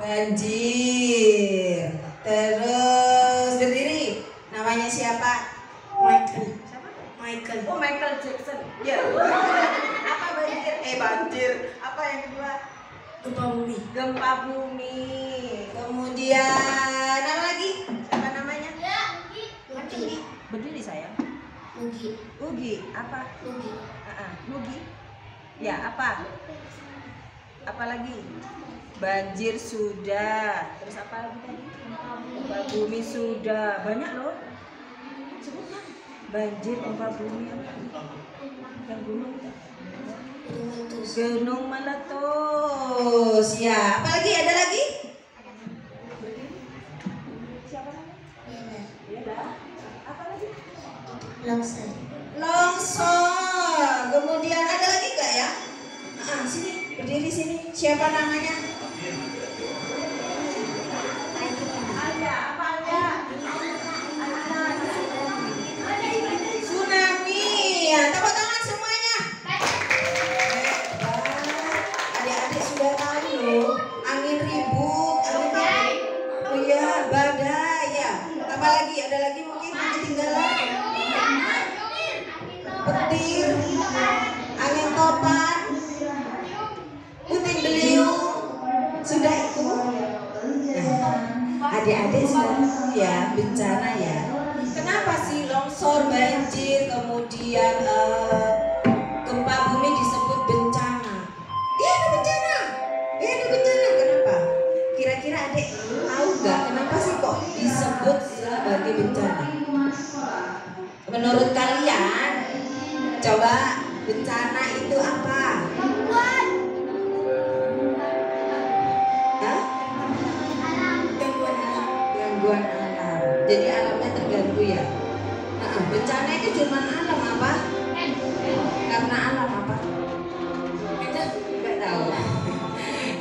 banjir. Terus berdiri. Namanya siapa? Michael. Siapa? Michael. Oh, Michael Jackson. Ya. Apa banjir? Banjir. Apa yang kedua? Gempa bumi. Gempa bumi. Kemudian apa lagi? Siapa namanya? Nugi. Berdiri sayang. Nugi. Ugi. Apa? Nugi. Nugi. Ya, apa? Apa lagi? Banjir sudah. Terus apa lagi tadi? Gempa bumi sudah. Banyak loh. Sebutkan. Banjir, gempa bumi, apa lagi? Yang gunung. Gunung meletus. Ya, apa lagi? Ada lagi? Siapa namanya? Yela. Apa lagi? Longsor. Longsor. Kemudian ada lagi nggak ya? Sini, berdiri sini. Siapa namanya? Ada. Apa ada? Tsunami. Ya, tepuk tangan semuanya. Adik-adik sudah tahu loh. Angin ribut, angin. Oh iya, badai ya. Apa lagi? Ada lagi mungkin yang ketinggalan? Petir, angin topan, puting beliung, sudah itu. Nah, adik-adik sudah tahu ya bencana ya. Kenapa sih longsor, banjir, kemudian gempa bumi disebut bencana? Iya ada bencana, ada bencana. Kenapa? Kira-kira adik tahu nggak kenapa sih kok disebut sebagai bencana? Menurut kalian, coba bencana itu apa? Hah? Gangguan alam. Jadi alamnya terganggu ya. Bencana itu cuma alam apa? Karena alam apa? Nggak tahu.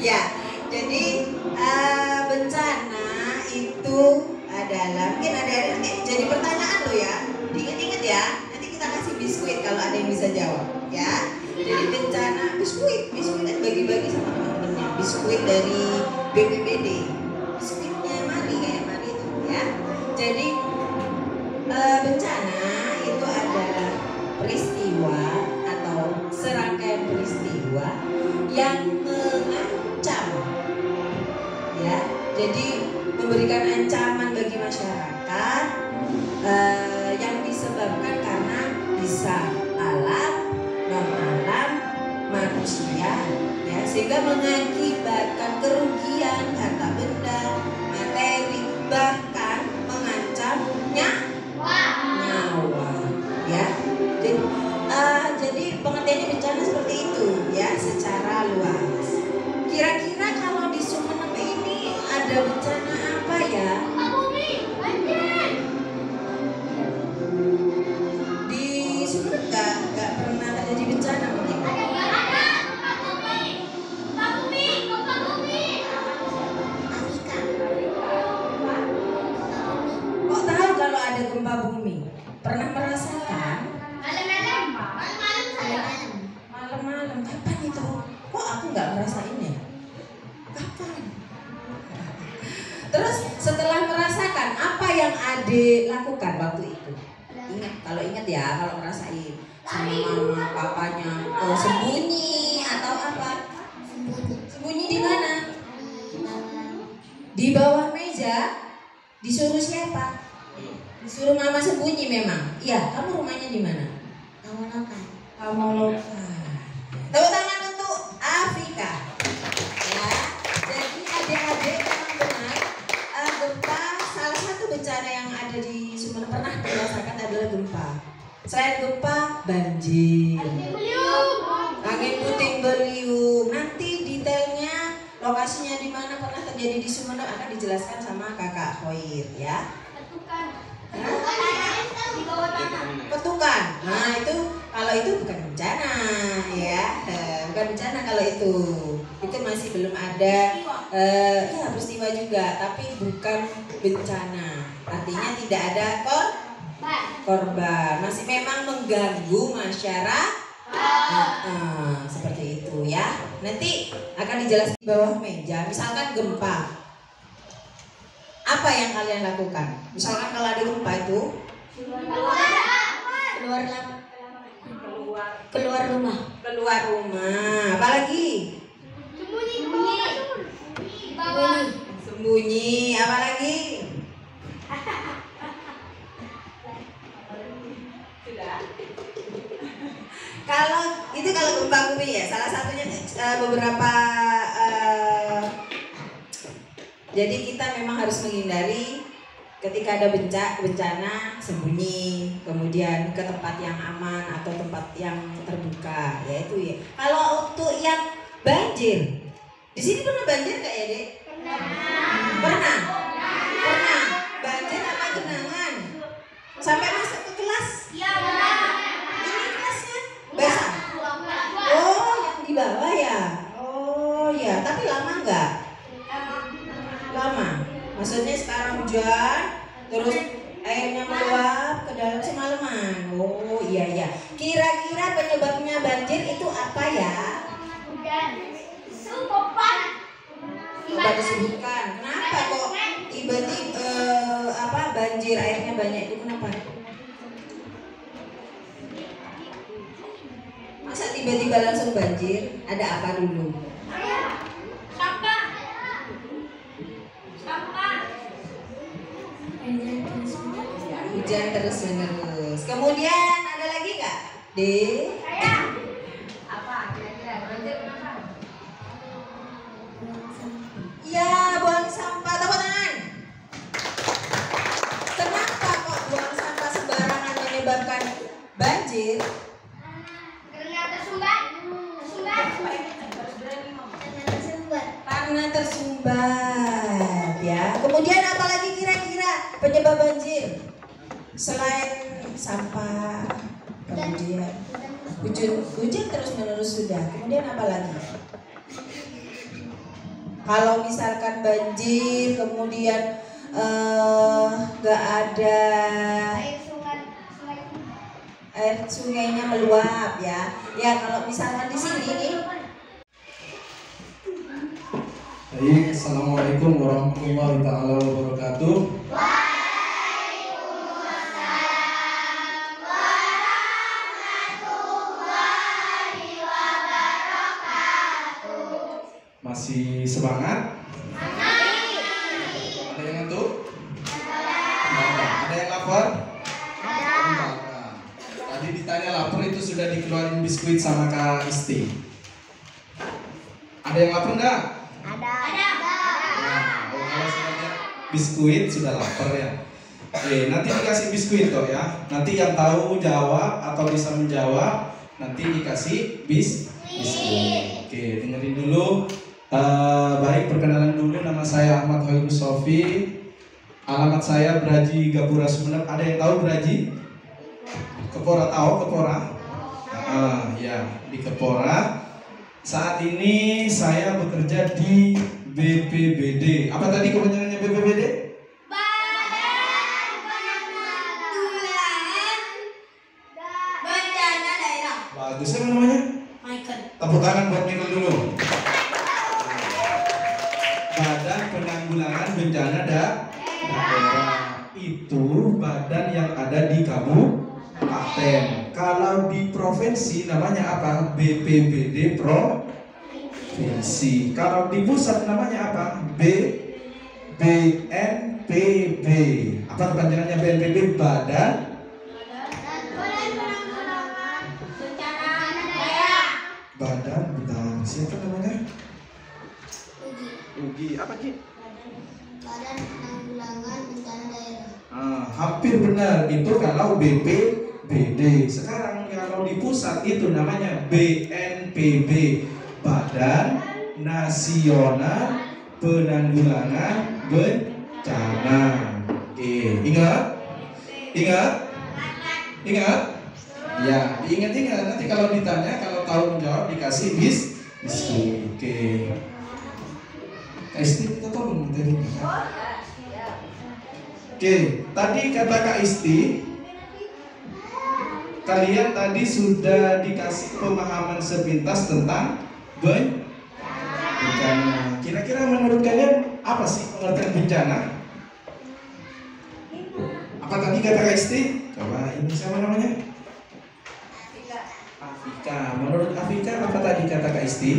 Ya, jadi bencana itu adalah mungkin ada jadi pertanyaan lo ya. Diingat-ingat ya. Nanti kita kasih biskuit kalau ada yang bisa jawab ya. Jadi bencana biskuit kan bagi-bagi sama teman-temannya. Biskuit dari BPBD. Biskuitnya Mari kayak Mari itu ya. Jadi bencana itu adalah peristiwa atau serangkaian peristiwa yang mengancam ya. Jadi memberikan ancaman bagi masyarakat yang disebabkan karena bisa alam, non alam, manusia ya, sehingga mengakibatkan kerugian harta benda, materi, bahkan mengancam nyawa ya. Jadi pengertiannya bencana seperti itu ya secara luas. Kira-kira kalau di Sumeneb ini ada bencana apa ya? Di Sumeneb nggak pernah terjadi bencana mungkin. Kok tahu kalau ada gempa bumi? Pernah merasakan? Malam-malam. Kapan itu? Kok aku nggak ngerasain ya? Kapan? Terus setelah merasakan apa yang Ade lakukan waktu itu? Ingat, kalau ingat ya, kalau ngerasain sama mama, papanya, sembunyi atau apa? Sembunyi di mana? Di bawah meja. Disuruh siapa? Disuruh mama sembunyi memang. Iya, kamu rumahnya di mana? Kamolokan. Tepuk tangan untuk Afrika. Ya, jadi adik-adik teman-teman, gempa salah satu bencana yang ada di Sumeneb pernah dirasakan adalah gempa. Selain gempa, banjir, angin puting beliung. Nanti detailnya lokasinya di mana pernah terjadi di Sumeneb akan dijelaskan sama Kakak Khoir ya. Petukan. Nah itu kalau itu bukan bencana ya, bukan bencana kalau itu masih belum ada ya peristiwa juga, tapi bukan bencana. Artinya tidak ada korban, masih memang mengganggu masyarakat Seperti itu ya. Nanti akan dijelaskan di bawah meja. Misalkan gempa, apa yang kalian lakukan? Misalkan kalau ada gempa itu keluar rumah. Keluar rumah. Apalagi? Sembunyi. Apalagi? Kalau gempa bumi ya, salah satunya beberapa jadi kita memang harus menghindari ketika ada bencana sembunyi, kemudian ke tempat yang aman atau tempat yang terbuka, yaitu ya. Kalau untuk yang banjir, di sini pernah banjir nggak ya, Dek? Pernah. Banjir apa genangan? Sampai masuk ke kelas? Iya. Ini kelasnya basah. Oh, yang di bawah ya. Oh ya, tapi lama nggak? Lama. Maksudnya sekarang hujan, terus airnya meluap ke dalam semalaman. Oh iya. Kira-kira penyebabnya banjir itu apa ya? Coba disebutkan. Kenapa kok tiba-tiba banjir airnya banyak itu kenapa? Masa tiba-tiba langsung banjir? Ada apa dulu? Hujan terus menerus. Kemudian ada lagi nggak? Apa? Kira-kira banjir kenapa? Ya, buang sampah. Tepuk tangan. Kenapa kok buang sampah sembarangan menyebabkan banjir? Karena tersumbat ya. Kemudian apa lagi kira-kira penyebab banjir? Selain sampah, kemudian hujan terus menerus sudah. Kemudian apa lagi? Kalau misalkan banjir, kemudian nggak ada air sungainya meluap ya. Ya kalau misalkan di sini nih. Baik, assalamualaikum warahmatullahi taala wabarakatuh. Masih semangat? Ada yang ngantuk? Ada yang lapar? Ada. Tadi ditanya lapar itu sudah dikeluarin biskuit sama Kak Isti. Ada yang lapar enggak? Ada. Kalau semuanya biskuit sudah lapar ya. Oke, nanti dikasih biskuit toh ya. Nanti yang tahu jawab atau bisa menjawab nanti dikasih biskuit. Oke, dengerin dulu. Baik, perkenalan dulu, nama saya Ahmad Khalil Sofi. Alamat saya Braji Gapura Sumeneb. Ada yang tahu Braji? Kepora, tahu Kepora? Ya, di Kepora. Saat ini saya bekerja di BPBD. Apa tadi kepanjangannya BPBD? Badan Penanggulangan Bencana Daerah. Bagus, siapa namanya? Michael. Tepuk tangan buat Michael dulu. Badan Penanggulangan Bencana Daerah itu badan yang ada di kabupaten. Kalau di provinsi namanya apa? BPBD provinsi. Kalau di pusat namanya apa? BNPB. Apa kepanjangannya BNPB? Badan Penanggulangan Bencana Daerah. Badan, bentar, siapa namanya? Ugi, apa Ki? Badan Penanggulangan Bencana Daerah. Hampir benar, itu kalau BPBD. Sekarang kalau di pusat itu namanya BNPB, Badan Nasional Penanggulangan Bencana. Oke, ingat? Ya, diingat-ingat. Nanti kalau ditanya, kalau tahu menjawab dikasih biskuit. Oke. Kak Isti kita tolong tadi. Oke, tadi kata Kak Isti kalian tadi sudah dikasih pemahaman sepintas tentang bencana. Kira-kira menurut kalian apa sih pengertian bencana? Apa tadi kata Kak Isti? Coba ini siapa namanya? Afika. Menurut Afika apa tadi kata Kak Isti?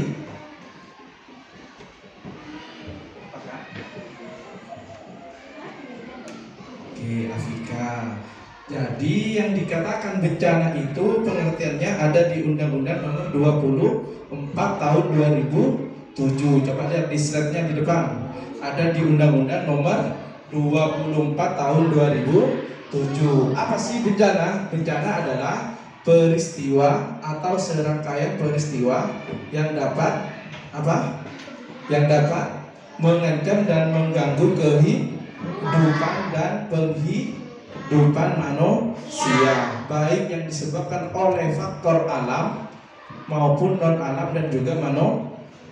Oke, Afika. Jadi yang dikatakan bencana itu pengertiannya ada di Undang-Undang Nomor 24 Tahun 2007. Coba lihat di slide-nya di depan. Ada di Undang-Undang Nomor 24 Tahun 2007. Apa sih bencana? Bencana adalah peristiwa atau serangkaian peristiwa yang dapat apa? Yang dapat mengancam dan mengganggu kehidupan dan penghidupan manusia, baik yang disebabkan oleh faktor alam maupun non alam dan juga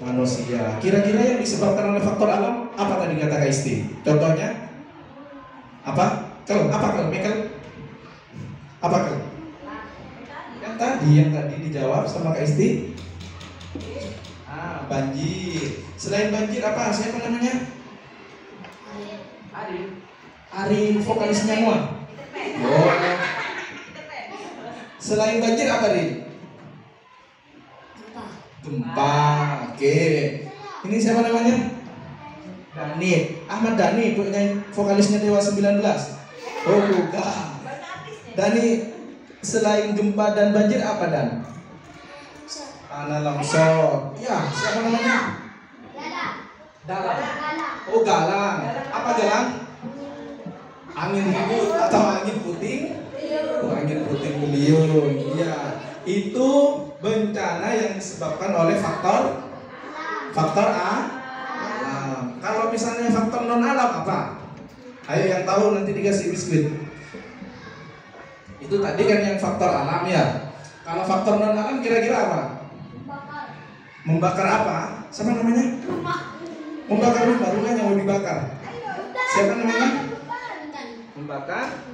manusia. Kira-kira yang disebabkan oleh faktor alam apa tadi kata Kak Isti? Contohnya apa? Michael? Apa? Yang tadi dijawab sama Kak Isti? Banjir. Selain banjir apa? Siapa namanya? Arin vokalisnya semua. Oh. Selain banjir apa, Rin? Gempa. Oke. Ini siapa namanya? Dhani. Ahmad Dhani, vokalisnya Dewa 19. Oh, bukan. Dhani, selain gempa dan banjir apa, Dan? Tanah longsor. Ya, siapa namanya? Dalang. Oh, galang. Apa galang? Angin ribut atau angin puting? Oh, angin puting beliung. Iya, itu bencana yang disebabkan oleh faktor alam. Kalau misalnya faktor non alam apa? Ayo yang tahu nanti dikasih biskuit. Itu tadi kan yang faktor alam ya. Kalau faktor non alam kira-kira apa? Membakar apa? Siapa namanya? Membakar rumah yang mau dibakar. Siapa namanya? Membakar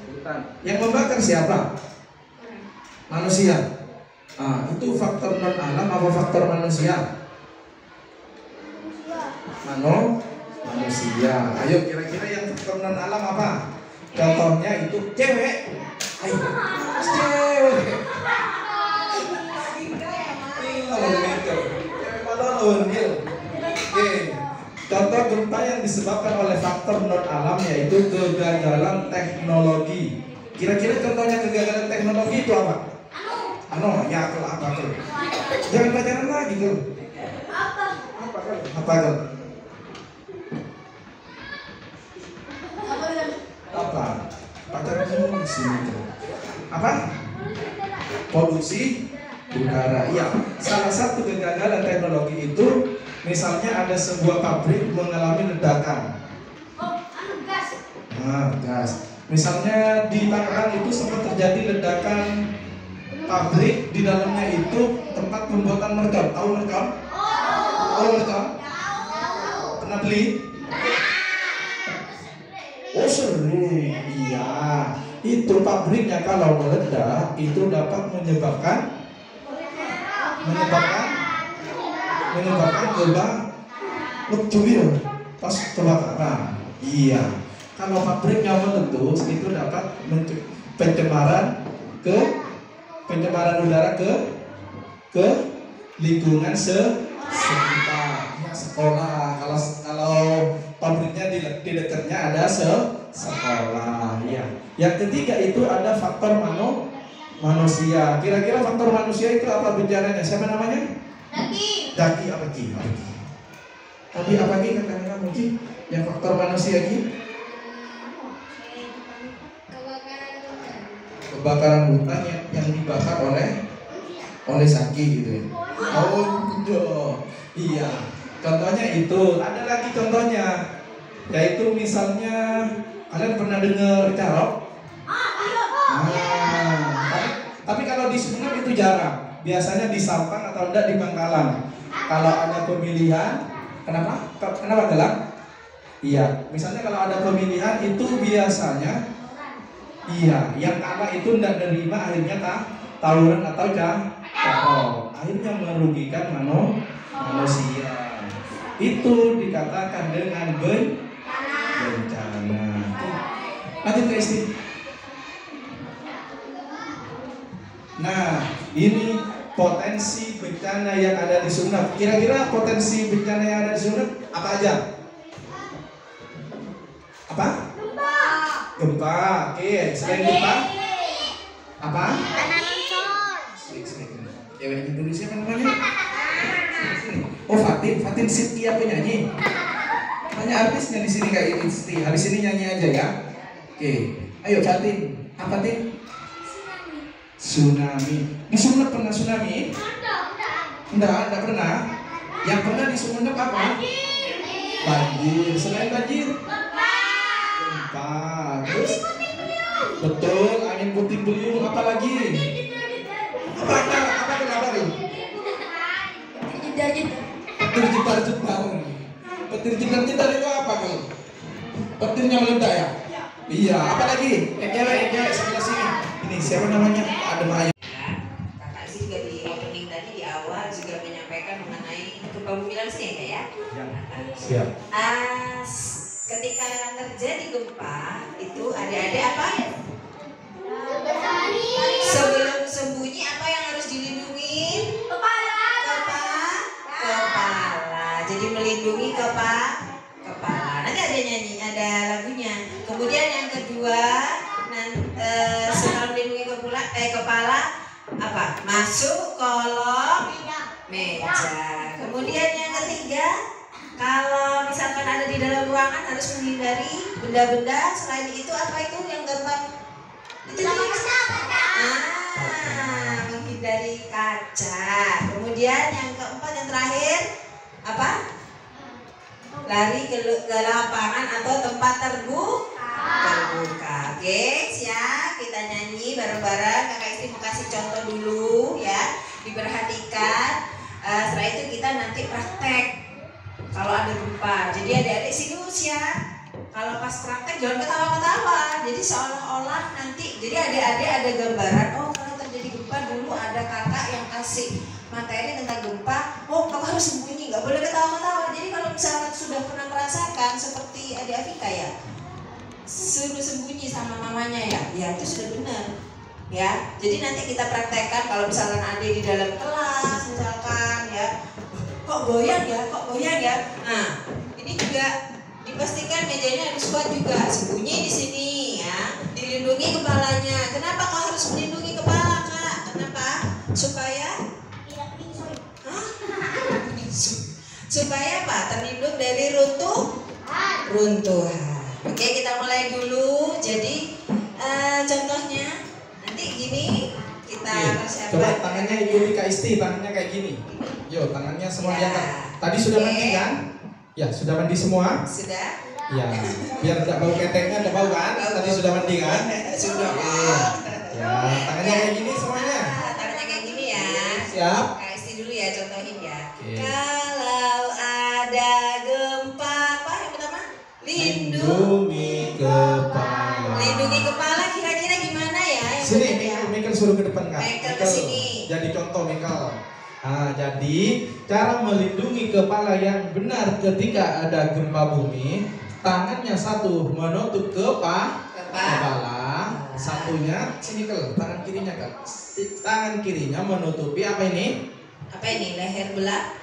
hutan. Yang membakar siapa? Manusia. Itu faktor non alam apa faktor manusia? Manusia. Ayo kira-kira yang faktor non alam apa? Contohnya itu cewek. Ayo, cewek. Oke. Contoh gempa yang disebabkan oleh faktor non alam yaitu kegagalan teknologi. Kira-kira contohnya kegagalan teknologi itu apa? Ya apa? Jangan pacaran lagi tuh. Apa? Pacaran dulu sini. Apa? Polusi udara. Iya. Salah satu kegagalan teknologi itu misalnya ada sebuah pabrik mengalami ledakan. Gas. Misalnya di Tangerang itu sempat terjadi ledakan pabrik, di dalamnya itu tempat pembuatan mercon. Tahu mercon? Tahu mercon? Pernah beli? Oh sering. Iya. Itu pabriknya kalau meledak itu dapat menyebabkan pas kebakaran. Iya. Kalau pabriknya meletus itu dapat pencemaran udara ke lingkungan sekitar. Ya, sekolah. Kalau pabriknya di dekatnya ada sekolah. Ya. Yang ketiga itu ada faktor manusia. Kira-kira faktor manusia itu apa bencananya? Siapa namanya? Daki apa Ki? Tadi apa Ki katanya Ki? Yang faktor manusia Ki? Kebakaran hutan yang dibakar oleh Saki gitu ya. Oh, iya. Contohnya itu. Ada lagi contohnya. Yaitu misalnya kalian pernah dengar carok? Tapi kalau di Sumeneb itu jarang. Biasanya di Sampang atau enggak di Bangkalan. Kalau ada pemilihan, kenapa gelang? Iya, misalnya kalau ada pemilihan itu biasanya Iya, yang kalah itu tidak nerima, akhirnya tawuran atau cekcok, akhirnya merugikan manusia. Itu dikatakan dengan bencana. Lanjut ke istri. Nah, ini potensi bencana yang ada di Sumeneb. Kira-kira potensi bencana yang ada di Sumeneb apa aja? Apa? Gempa. Oke, selain gempa apa? Tanah longsor. Cewek Indonesia kan namanya? Oh, Fatin Siti penyanyi. Banyak artisnya di sini kayak Isti. Habis ini nyanyi aja ya. Oke, ayo Fatin. Apa Tin? Tsunami. Di Sumeneb pernah tsunami? Enggak pernah. Yang pernah di Sumeneb apa? Banjir. Selain banjir? Gempa. Terus? Betul, angin puting beliung. Apa lagi? Apa kenapa nih? Petir jedar-jedar. Petir jedar-jedar itu apa kalau? Petirnya meledak ya? Iya. Apa lagi? Cewek sebelah sini. Ini siapa namanya? Ada Maya. Kakak sih juga di opening tadi di awal juga menyampaikan mengenai gempa bumi langsung ya, Kak ya? Siap. Ketika terjadi gempa itu adik-adik apa? Sebelum sembunyi apa yang harus dilindungi? Kepala. Jadi melindungi kepala. Nanti ada nyanyi, ada lagunya. Kemudian yang kedua, setelah melindungi kepala apa? Masuk kolom meja. Kemudian yang ketiga, kalau misalkan ada di dalam ruangan harus menghindari benda-benda selain itu apa itu yang gampang itu menghindari kaca. Kemudian yang keempat yang terakhir apa? Lari ke lapangan atau tempat terbuka. Oke, siap. Kita nyanyi bareng-bareng. Kakak Istri mau kasih contoh dulu ya. Diperhatikan. Setelah itu kita nanti praktek. Kalau ada gempa, jadi adik-adik sini siap. Kalau pas praktek jangan ketawa-ketawa. Jadi seolah-olah nanti, jadi adik-adik ada gambaran. Oh, kalau terjadi gempa dulu ada kakak yang kasih materi tentang gempa. Oh, kamu harus sembunyi, nggak boleh ketawa-ketawa. Jadi kalau misalnya sudah pernah merasakan seperti adik Afika ya, suruh sembunyi sama mamanya ya itu sudah benar. Ya, jadi nanti kita praktekkan kalau misalkan adik di dalam kelas misalkan ya. Kok goyang ya? Nah, ini juga dipastikan mejanya harus kuat juga. Sembunyi di sini ya. Dilindungi kepalanya. Kenapa kau harus melindungi kepala, Kak? Kenapa? Supaya supaya apa? Terlindung dari runtuhan. Oke, kita mulai dulu. Jadi contohnya nanti gini kita persiapkan. Coba tangannya ikuti Kak Isti, tangannya kayak gini. Yo, tangannya semua diangkat. Tadi sudah mandi kan? Ya, sudah mandi semua? Sudah? Ya, biar tidak bau keteknya, tidak bau kan? Tadi sudah mandi kan? Sudah. Ya, tangannya kayak gini semuanya. Tangannya kayak gini ya. Siap. Kak Isti dulu ya, contohin ya. Oke. Kalau ada gempa, apa yang pertama? Lindungi kepala. Lindungi kepala kira-kira gimana ya? Sini, Michael suruh ke depan Kak. Michael ke sini. Jadi contoh Michael. Jadi cara melindungi kepala yang benar ketika ada gempa bumi, tangannya satu menutup kepala, satunya sini Michael, tangan kirinya Kak. Tangan kirinya menutupi apa ini? Apa ini? Leher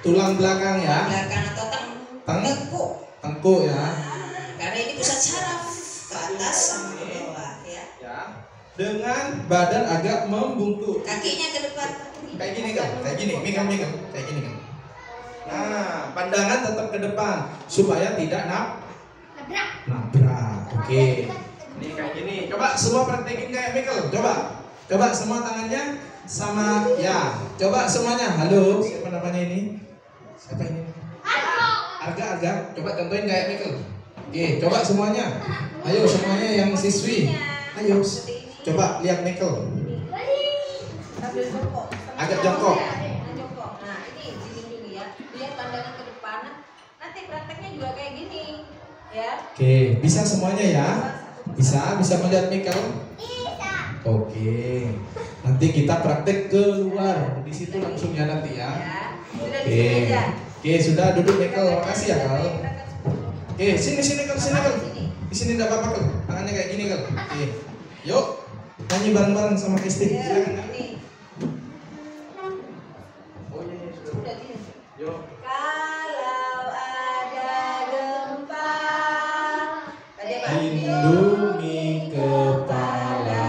Tulang belakang ya. belakang atau tengkuk. Tengkuk ya. Karena ini pusat saraf ke atas sama ke bawah ya. Ya. Dengan badan agak membungkuk. Kakinya ke depan. Kayak gini kan, kayak gini, Michael, kayak gini kan. Nah, pandangan tetap ke depan supaya tidak nabrak. Oke. Ini kayak gini. Coba semua praktekin kayak Michael. Coba semua tangannya sama ya. Coba semuanya. Halo, siapa namanya ini? Siapa ini? Arga. Coba contohin kayak Michael. Oke, coba semuanya. Ayo semuanya yang siswi. Ayo. Coba lihat Michael. Sambil jongkok. Agak jongkok. Nah, ini dilindungi ya. Lihat pandangan ke depan. Nanti prakteknya juga kayak gini. Ya. Oke, bisa semuanya ya? Bisa melihat Michael? Oke. Nanti kita praktek keluar. Di situ langsung ya nanti ya. Sudah di Oke. sini aja. Oke, sudah duduk Michael. Makasih ya, Kal. Oke, sini Kal, sini Kal. Di sini enggak apa-apa, Kal. Tangannya kayak gini, Kal. Oke. Yuk. Nyanyi bareng-bareng sama Kristi. Ya, Silakan. ini. Oh iya, Sudah gini. Yuk. Kalau ada gempa, tadi apa? Lindungi kepala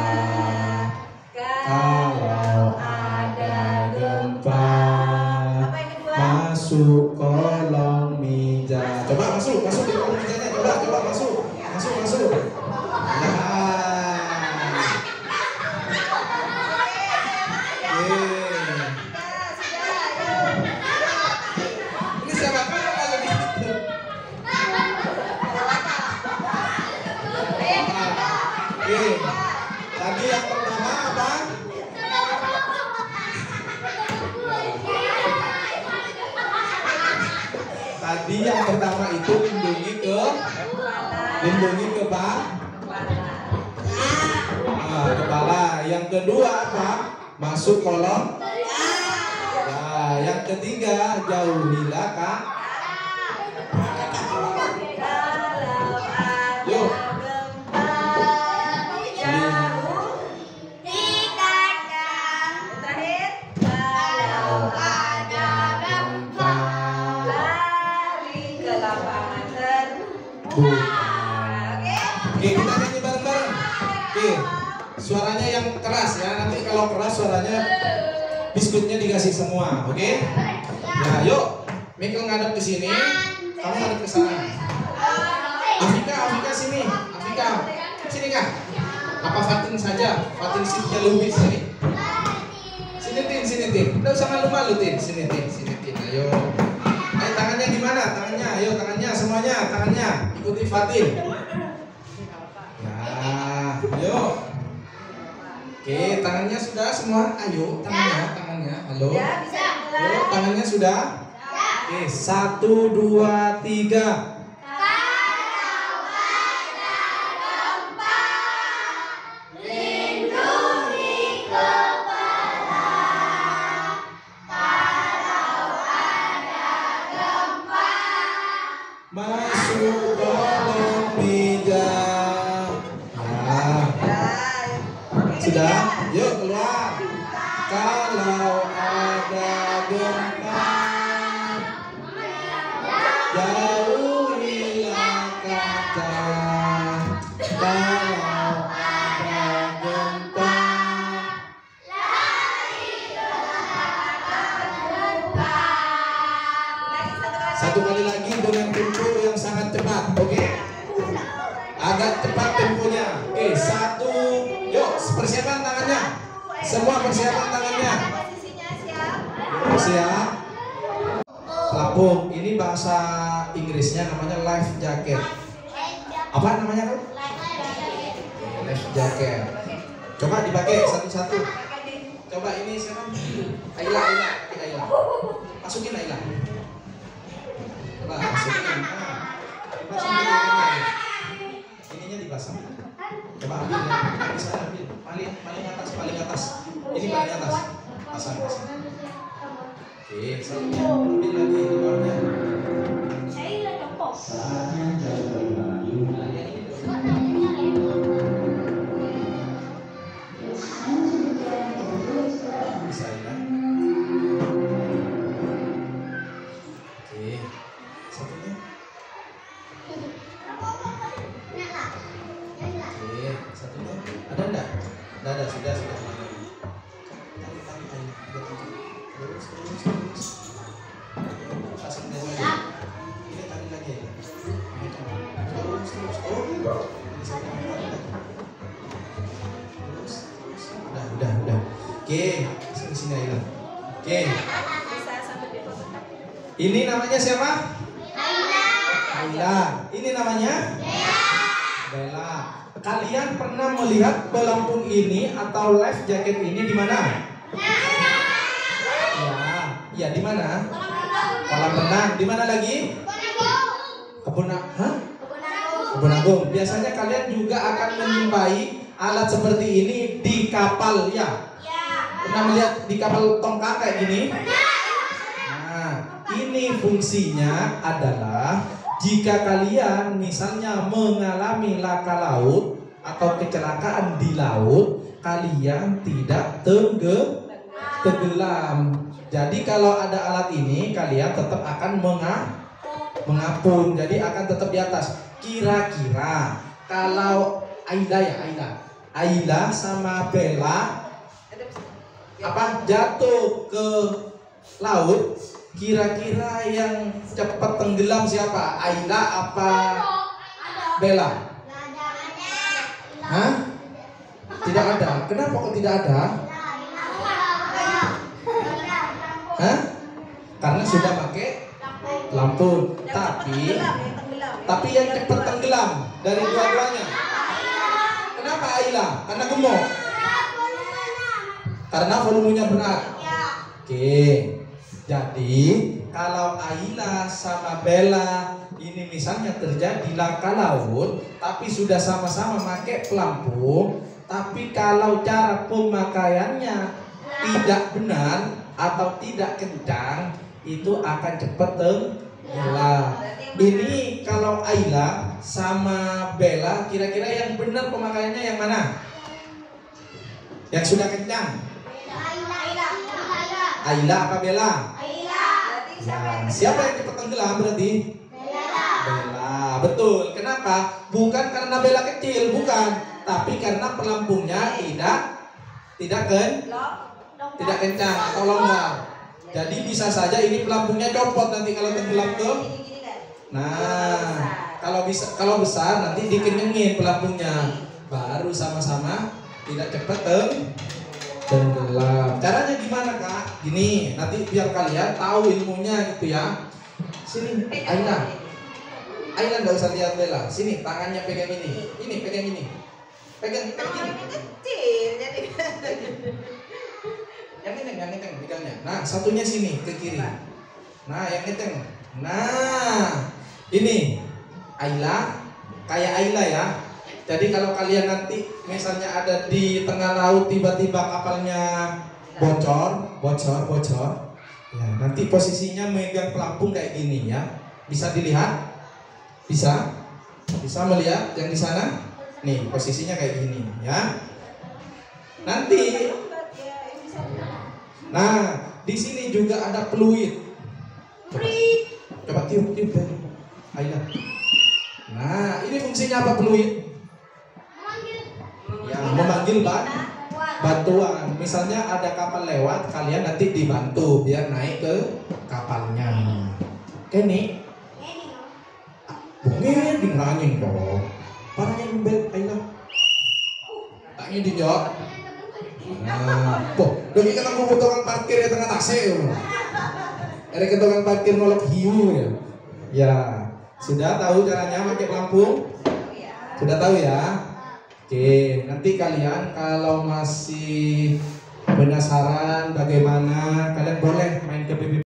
kalau ada gempa. Apa yang kedua? Masuk kolong meja. Coba masuk di kolong mejanya. Coba masuk. Nah. Ini siapa kalau di situ? Oke. Tadi yang pertama apa? Tadi yang pertama itu lindungi ke kepala. Yang kedua apa? Masuk kolong. Nah, yang ketiga jauhilah Kak. Yuk. Terakhir, kalau ada gempa, lari ke lapangan terbuka. Oke, Oke? kita nyanyi bareng-bareng. Oke, suaranya yang keras ya. Nanti kalau keras suaranya biskuitnya dikasih semua. Oke? Nah, yuk. Michael ngadep ke sini, kamu ngadep ke sana. Afika sini. Afika, sini Kak. Apa Fatin saja? Fatin sitnya lebih sini. Sini Tin. Nggak usah malu-malu Tin. Sini Tin. Ayo. Ayo tangannya di mana? Tangannya. Ayo tangannya semuanya. Tangannya. Ikuti Fatin. Nah, yuk. Oke, tangannya sudah semua. Ayo, tangannya. Halo. Ya, bisa Yuk, mulai. tangannya sudah. Oke, 1, 2, 3. Masuk kolong meja. Nah, sudah. Yuk keluar. Kalau ada gempa, jauhilah kaca. Kalau ada gempa, satu kali lagi dengan tempo yang sangat cepat, oke? Agak cepat temponya. Oke, 1. Yuk, persiapan tangannya. Semua persiapan tangannya. Posisinya siap. Siap. Pelampung, ini bahasa Inggrisnya namanya life jacket. Apa namanya tuh? Life jacket. Coba dipakai satu-satu. Coba ini siapa? Aila. Masukin Aila. Coba masukin. Nah. Ininya dipasang. Coba ambil. Bisa ambil. Paling atas. Ini paling atas. Pasang. Oke, satunya ambil lagi di bawahnya. Bisa ya. Oke, satunya. Oke, satunya. Ada enggak? Enggak ada, sudah. Terus. Pasang dia lagi. Ini tadi lagi. Terus. Oh, ini satu lagi. Terus. Udah. Oke, sini Aila. Oke. Bisa sampai di foto. Ini namanya siapa? Aila. Ini namanya? Bella. Kalian pernah melihat pelampung ini atau life jacket ini di mana? Ya, di mana? Kolam renang. Di mana lagi? Kebun Agung. Biasanya kalian juga akan menjumpai alat seperti ini di kapal ya? Pernah melihat di kapal tongkang kayak gini? Nah, ini fungsinya adalah jika kalian misalnya mengalami laka laut atau kecelakaan di laut, kalian tidak tenggelam. Jadi kalau ada alat ini, kalian tetap akan mengapung. Jadi akan tetap di atas. Kira-kira kalau Aila sama Bella jatuh ke laut, kira-kira yang cepat tenggelam siapa? Aila apa Bella? Hah? Tidak ada. Kenapa kok tidak ada? Hah? Karena sudah pakai lampu. Tapi yang cepat tenggelam dari dua-duanya. Kenapa Aila? Karena gemuk. Karena volumenya berat. Oke. Jadi kalau Aila sama Bella ini misalnya terjadi laka laut, tapi sudah sama-sama pakai pelampung, tapi kalau cara pemakaiannya tidak benar atau tidak kencang, itu akan cepat tenggelam. Ini kalau Aila sama Bella, kira-kira yang benar pemakaiannya yang mana? Yang sudah kencang? Aila apa Bella? Ya, siapa yang cepat tenggelam berarti? Bella. Betul. Kenapa? Bukan karena Bella kecil, bukan. Tapi karena pelampungnya tidak kencang atau longgar. Jadi bisa saja ini pelampungnya copot nanti kalau tenggelam tuh. Nah, kalau besar nanti dikencengin pelampungnya, baru sama-sama tidak cepat tenggelam. Caranya gimana Kak? Gini, nanti biar kalian tahu ilmunya gitu ya. Sini, Aila nggak usah lihat Bella. Sini, tangannya pegang ini. Ini pegang ini. Pegang ini. Kecil jadi. Yang ngeteng pegangnya. Nah, satunya sini ke kiri. Nah, yang ngeteng. Nah, ini Aila, kayak Aila ya. Jadi kalau kalian nanti misalnya ada di tengah laut tiba-tiba kapalnya bocor, ya nanti posisinya megang pelampung kayak gini ya. Bisa dilihat? Bisa melihat yang di sana? Nih posisinya kayak gini ya. Nanti, nah di sini juga ada peluit. Coba tiup Aila. Nah ini fungsinya apa peluit? Ya, memanggil bantuan. Misalnya ada kapal lewat, kalian nanti dibantu biar naik ke kapalnya. Kenny, bunyi di nangin dong. Parahnya ngebet, Aila. Taknya dijawab. Nah, udah kita nunggu tukang parkir di tengah tasik. Ada ke tukang parkir nolak hiu ya. Ya, sudah tahu caranya pakai pelampung? Sudah tahu ya? Oke, nanti kalian kalau masih penasaran bagaimana, kalian boleh main ke BBM.